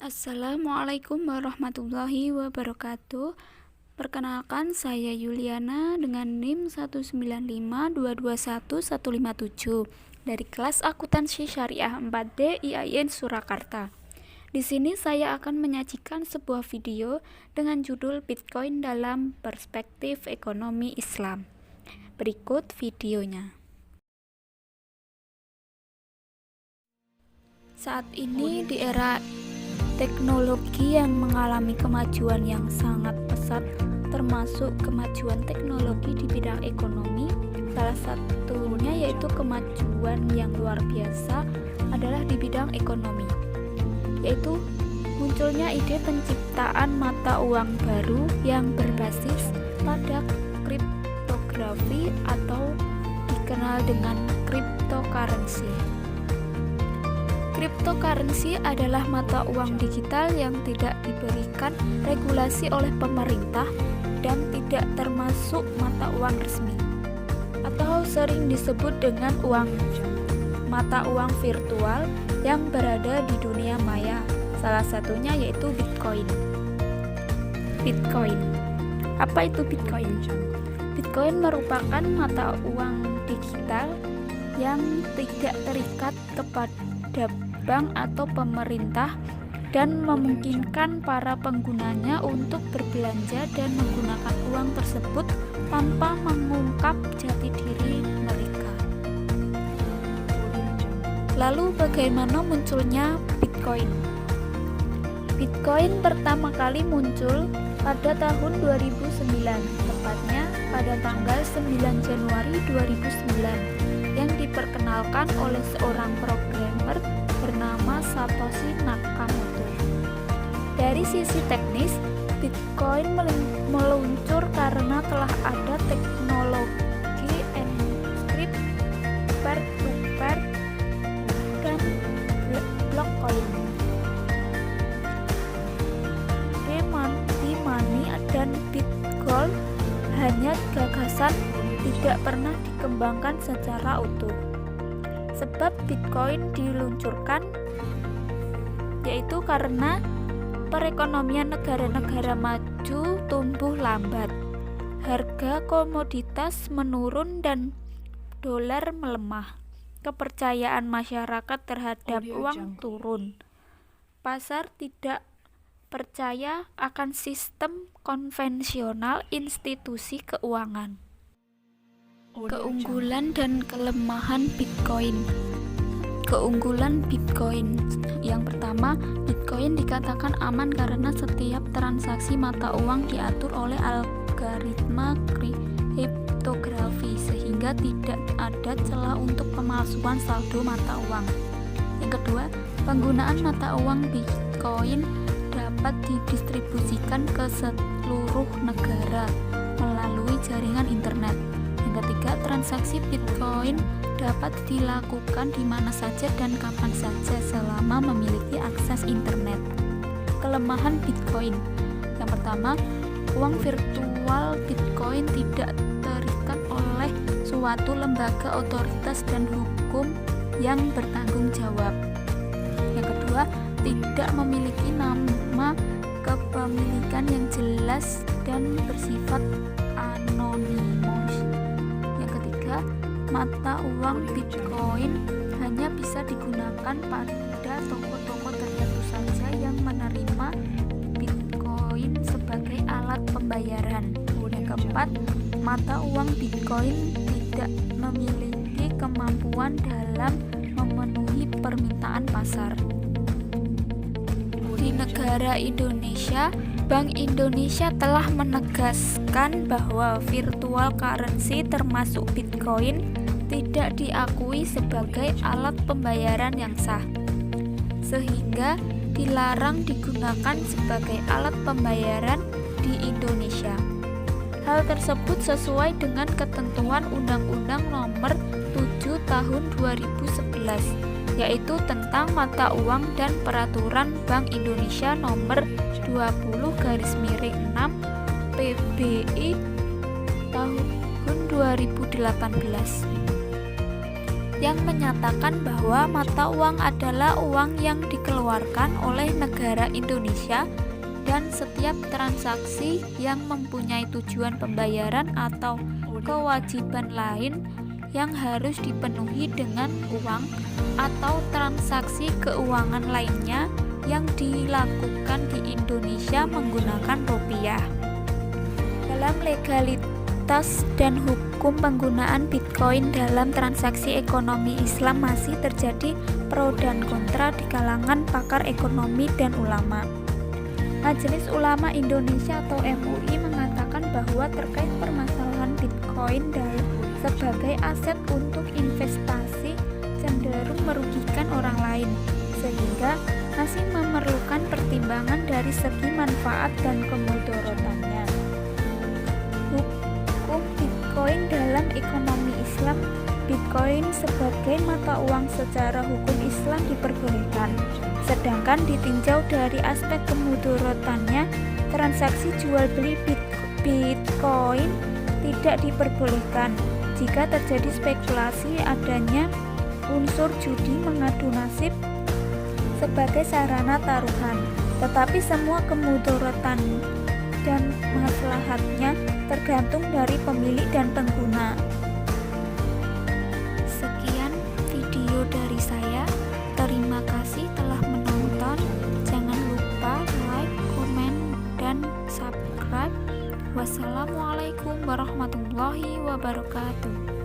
Assalamualaikum warahmatullahi wabarakatuh. Perkenalkan, saya Yuliana dengan NIM 195221157 dari kelas Akuntansi Syariah 4D IAIN Surakarta. Di sini saya akan menyajikan sebuah video dengan judul Bitcoin dalam Perspektif Ekonomi Islam. Berikut videonya. Saat ini di era teknologi yang mengalami kemajuan yang sangat pesat, termasuk kemajuan teknologi di bidang ekonomi. Salah satunya yaitu kemajuan yang luar biasa adalah di bidang ekonomi, yaitu munculnya ide penciptaan mata uang baru yang berbasis pada kriptografi atau dikenal dengan cryptocurrency. Cryptocurrency adalah mata uang digital yang tidak diberikan regulasi oleh pemerintah dan tidak termasuk mata uang resmi, atau sering disebut dengan mata uang virtual yang berada di dunia maya. Salah satunya yaitu Bitcoin. Apa itu Bitcoin? Bitcoin merupakan mata uang digital yang tidak terikat kepada bank atau pemerintah dan memungkinkan para penggunanya untuk berbelanja dan menggunakan uang tersebut tanpa mengungkap jati diri mereka. Lalu bagaimana munculnya Bitcoin? Bitcoin pertama kali muncul pada tahun 2009, tepatnya pada tanggal 9 Januari 2009, yang diperkenalkan oleh seorang programmer bernama Satoshi Nakamoto. Dari sisi teknis, Bitcoin meluncur karena telah ada teknologi encrypt, peer-to-peer, dan blockchain. D-Money dan Bitgold hanya gagasan, tidak pernah dikembangkan secara utuh. Sebab Bitcoin diluncurkan yaitu karena perekonomian negara-negara maju tumbuh lambat, harga komoditas menurun dan dolar melemah, kepercayaan masyarakat terhadap uang turun, pasar tidak percaya akan sistem konvensional institusi keuangan. Keunggulan dan kelemahan Bitcoin. Keunggulan Bitcoin. Yang pertama, Bitcoin dikatakan aman karena setiap transaksi mata uang diatur oleh algoritma kriptografi sehingga tidak ada celah untuk pemalsuan saldo mata uang. Yang kedua, penggunaan mata uang Bitcoin dapat didistribusikan ke seluruh negara melalui jaringan internet. Yang ketiga, transaksi Bitcoin dapat dilakukan di mana saja dan kapan saja selama memiliki akses internet. Kelemahan Bitcoin. Yang pertama, uang virtual Bitcoin tidak terikat oleh suatu lembaga otoritas dan hukum yang bertanggung jawab. Yang kedua, tidak memiliki nama kepemilikan yang jelas dan bersifat anonimus. Mata uang Bitcoin hanya bisa digunakan pada toko-toko tertentu saja yang menerima Bitcoin sebagai alat pembayaran. Yang keempat, mata uang Bitcoin tidak memiliki kemampuan dalam memenuhi permintaan pasar. Di negara Indonesia, Bank Indonesia telah menegaskan bahwa virtual currency termasuk Bitcoin tidak diakui sebagai alat pembayaran yang sah, sehingga dilarang digunakan sebagai alat pembayaran di Indonesia. Hal tersebut sesuai dengan ketentuan Undang-Undang Nomor 7 Tahun 2011, yaitu tentang mata uang dan Peraturan Bank Indonesia Nomor 20/6 PBI tahun 2018. yang menyatakan bahwa mata uang adalah uang yang dikeluarkan oleh negara Indonesia dan setiap transaksi yang mempunyai tujuan pembayaran atau kewajiban lain yang harus dipenuhi dengan uang atau transaksi keuangan lainnya yang dilakukan di Indonesia menggunakan rupiah. Dalam legalitas dan hukum penggunaan Bitcoin dalam transaksi ekonomi Islam masih terjadi pro dan kontra di kalangan pakar ekonomi dan ulama. Majelis Ulama Indonesia atau MUI mengatakan bahwa terkait permasalahan Bitcoin sebagai aset untuk investasi cenderung merugikan orang lain, sehingga masih memerlukan pertimbangan dari segi manfaat dan kemudorotannya. Hukum Bitcoin dalam ekonomi Islam. Bitcoin sebagai mata uang secara hukum Islam diperbolehkan, sedangkan ditinjau dari aspek kemudorotannya, transaksi jual beli Bitcoin tidak diperbolehkan jika terjadi spekulasi adanya unsur judi mengadu nasib sebagai sarana taruhan, tetapi semua kemudorotan dan maslahatnya tergantung dari pemilik dan pengguna. Sekian video dari saya. Terima kasih telah menonton. Jangan lupa like, komen, dan subscribe. Wassalamualaikum warahmatullahi wabarakatuh.